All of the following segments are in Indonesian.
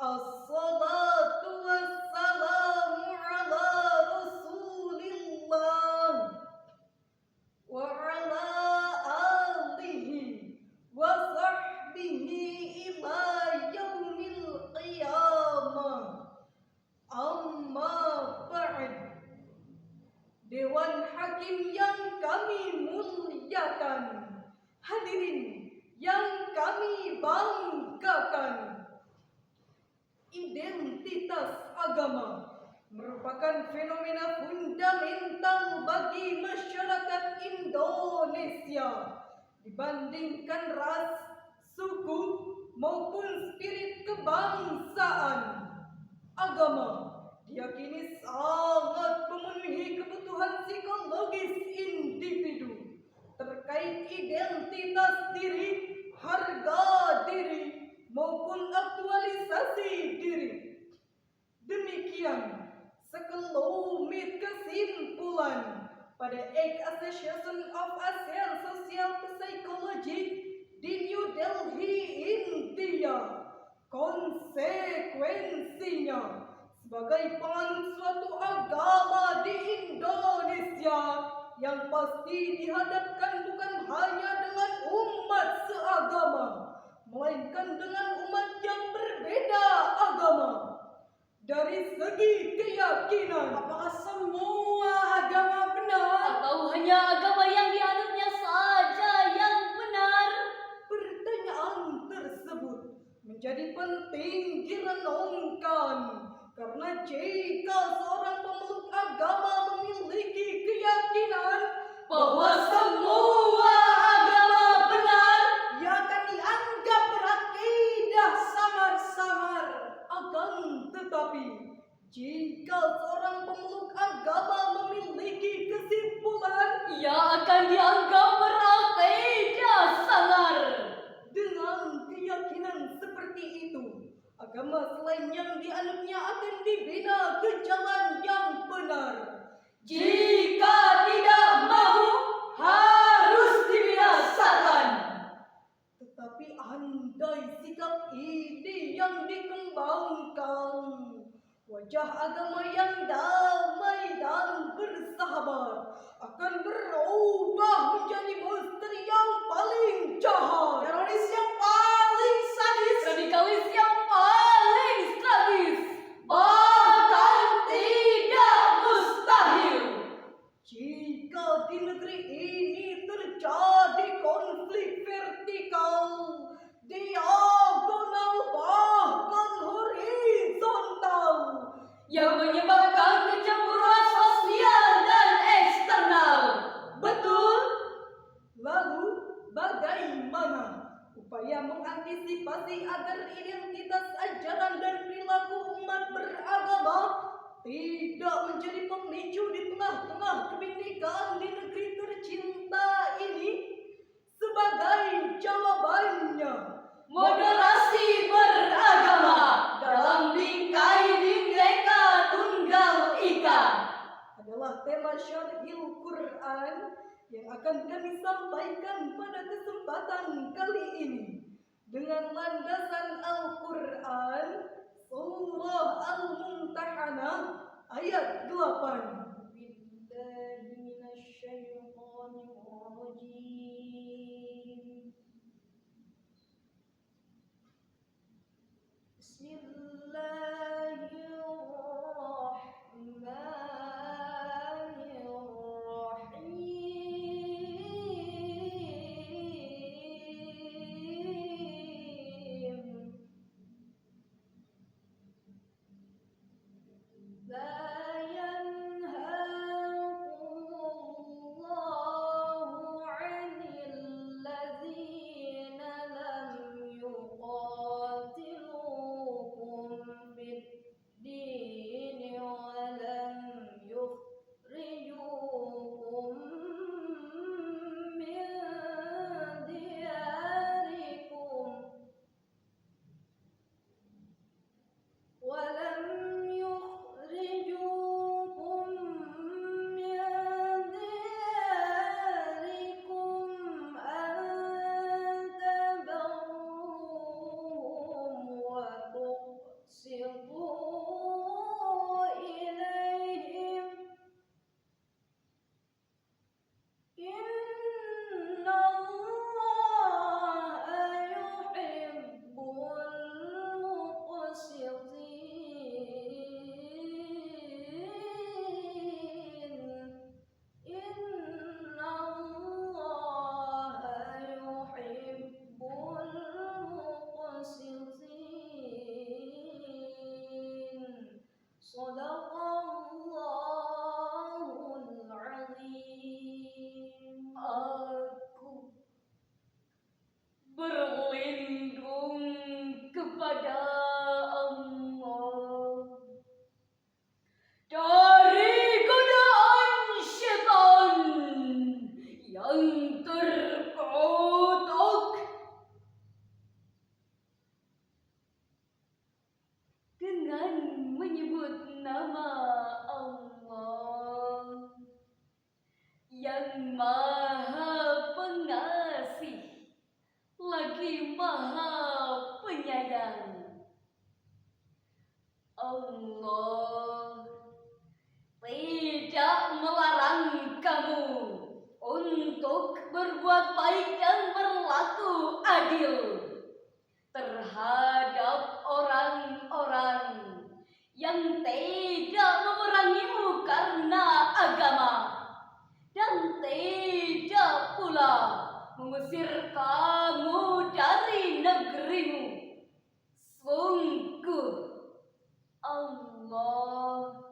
Assalatu wassalamu ala Rasulillah wa ala alihi wa sahbihi ila yaumil qiyamah. Amma ba'd. Dewan Hakim yang kami muliakan, hadirin yang kami banggakan, identitas agama merupakan fenomena fundamental bagi masyarakat Indonesia. Dibandingkan ras, suku maupun spirit kebangsaan, agama diyakini sangat memenuhi kebutuhan psikologis individu terkait identitas diri, harga diri, maupun aktualisasi diri. Demikian sekelumit kesimpulan pada Egg Association of ASEAN Social Psychology di New Delhi, India. Konsekuensinya, sebagai penganut suatu agama di Indonesia yang pasti dihadapkan bukan hanya dengan umat seagama, melainkan dengan umat yang berbeda agama. Dari segi keyakinan, apakah semua agama benar? Atau hanya agama yang dianutnya saja yang benar? Pertanyaan tersebut menjadi penting direnungkan, karena jika seorang pemeluk agama memiliki keyakinan bahwa semua agama benar, ia akan dianggap berakidah samar-samar. Akan tetapi, jika seorang pemeluk agama memiliki kesimpulan, ia akan dianggap berakidah sangar. Dengan keyakinan seperti itu, agama selain yang dianutnya akan dibina ke jalan yang benar. Jika tidak mau, harus dibinasakan. Tetapi andai sikap ini yang dikembangkan, wajah agama yang damai dan bersahabat akan berubah menjadi monster yang paling jahat, teroris yang paling sadis, Radikalis yang paling sadis, bahkan tidak mustahil. Jika di negeri ini terjadi konflik vertikal, diagonal, bahkan horizontal, yang menyebabkan kecemburuan sosial dan eksternal. Betul? lalu bagaimana upaya mengantisipasi agar identitas ajaran dan perilaku umat beragama tidak menjadi pemicu di tengah-tengah kebinekaan di negeri tercinta ini? Sebagai jawabannya, Moderasi beragama dalam bingkai Bhinneka Tunggal Ika adalah tema Syarhil Quran yang akan kami sampaikan pada kesempatan kali ini dengan landasan Al-Quran Surah Al-Mumtahanah ayat 8. Billahi minasyaitonir rajim. Bismillahirrahmanirrahim. La yanha terkutuk dengan menyebut nama Allah yang Maha Pengasih lagi Maha Penyayang. Allah tidak melarang kamu untuk berbuat baik dan berlaku adil terhadap orang-orang yang tidak memerangimu karena agama dan tidak pula mengusir kamu dari negerimu. Sungguh Allah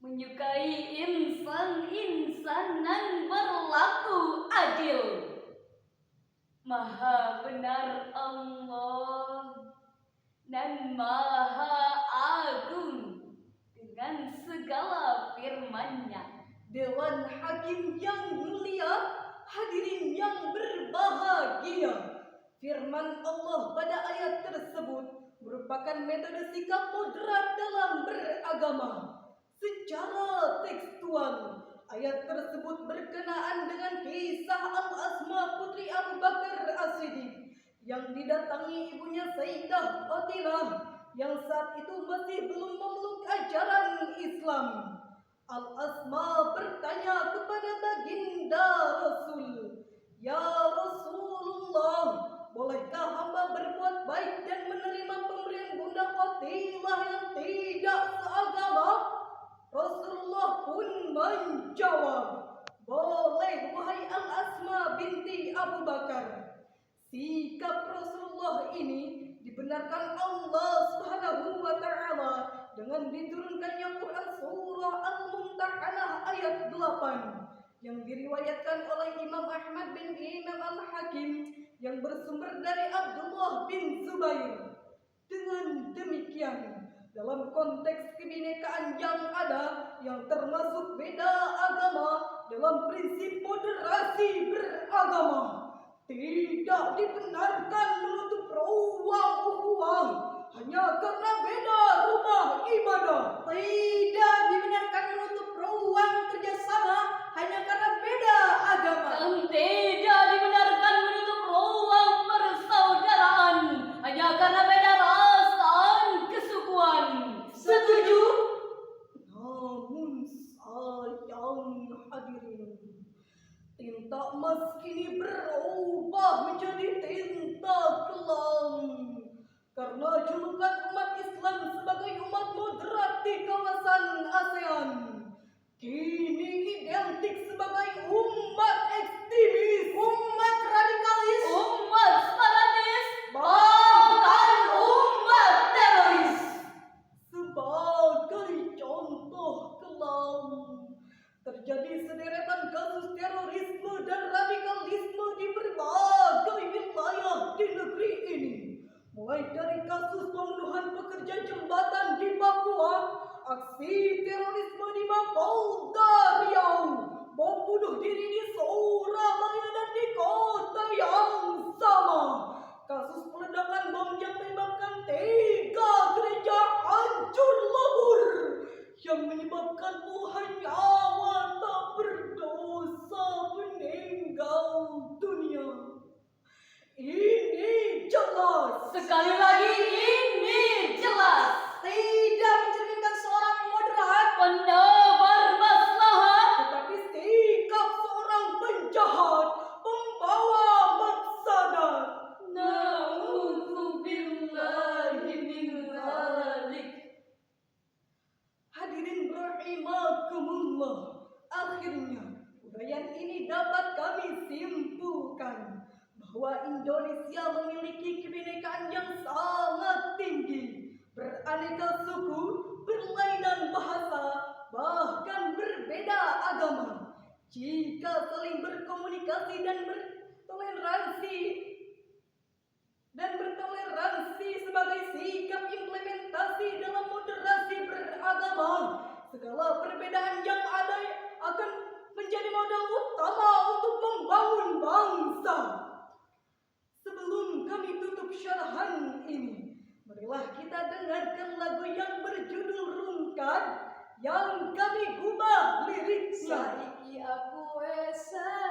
menyukai insan-insanan berlaku adil. Maha benar Allah dan Maha Agung dengan segala firman-Nya. Dewan Hakim yang mulia, hadirin yang berbahagia. Firman Allah pada ayat tersebut merupakan metode sikap moderat dalam beragama. Secara tekstual, ayat tersebut berkenaan dengan kisah Al-Asma putri Abu Bakar As-Siddiq yang didatangi ibunya Sayyidah Fatimah yang saat itu masih belum memeluk ajaran Islam. Al-Asma bertanya kepada baginda Rasul, "Ya Rasulullah, bolehkah hamba berbuat baik dan menerima pemberian Bunda Qatilah yang tidak seagama?" Rasulullah pun menjawab, "Boleh wahai Al-Asma binti Abu Bakar." Sikap Rasulullah ini dibenarkan Allah Subhanahu wa taala dengan diturunkannya Quran surah Al-Mumtahanah ayat 8 yang diriwayatkan oleh Imam Ahmad bin Imam Al-Hakim yang bersumber dari Abdullah bin Zubair. Dengan demikian, dalam konteks kebinekaan yang ada yang termasuk beda agama dalam prinsip moderasi beragama, tidak dibenarkan menutup ruang ukhuwah hanya karena beda rumah ibadah. Tidak dibenarkan menutup ruang kerjasama hanya karena beda agama. Dan tidak dibenarkan menutup ruang persaudaraan hanya karena beda ras dan kesukuan. Setuju? Namun sayang hadirin, tinta emas kini berubah menjadi tinta kelam. Karena julukan umat Islam sebagai umat moderat di kawasan ASEAN kini identik sebagai umat ekstremis, umat radikalis, Umat separatis, bahkan umat teroris. Sebagai contoh kelam, terjadi sederetan kasus terorisme dan radikalisme di berbagai wilayah di negeri ini. Mulai dari kasus pembunuhan pekerja jembatan di Papua, aksi terorisme di Mapolda Riau, bom bunuh diri di Surabaya dan di kota yang sama, kasus peledakan bom yang menyebabkan 3 gereja hancur lebur, yang menyebabkan puluhan nyawa tak berdosa meninggal dunia. Ini jelas, sekali lagi ini jelas, tidak mencerminkan seorang moderat, penebar maslahat, tetapi sikap seorang penjahat, pembawa mafsadat. Na'udzubillahi min dzalik. Hadirin rahimakumullah, akhirnya uraian ini dapat kami simpulkan bahwa Indonesia memiliki kebinekaan yang sangat tinggi, beraneka suku, berlainan bahasa, bahkan berbeda agama. Jika saling berkomunikasi dan bertoleransi sebagai sikap implementasi dalam moderasi beragama, segala perbedaan yang ada akan menjadi modal utama untuk membangun bangsa. Sebelum kami tutup syarahan ini, marilah kita dengarkan lagu yang berjudul Rungkat yang kami ubah liriknya. Saiki aku esa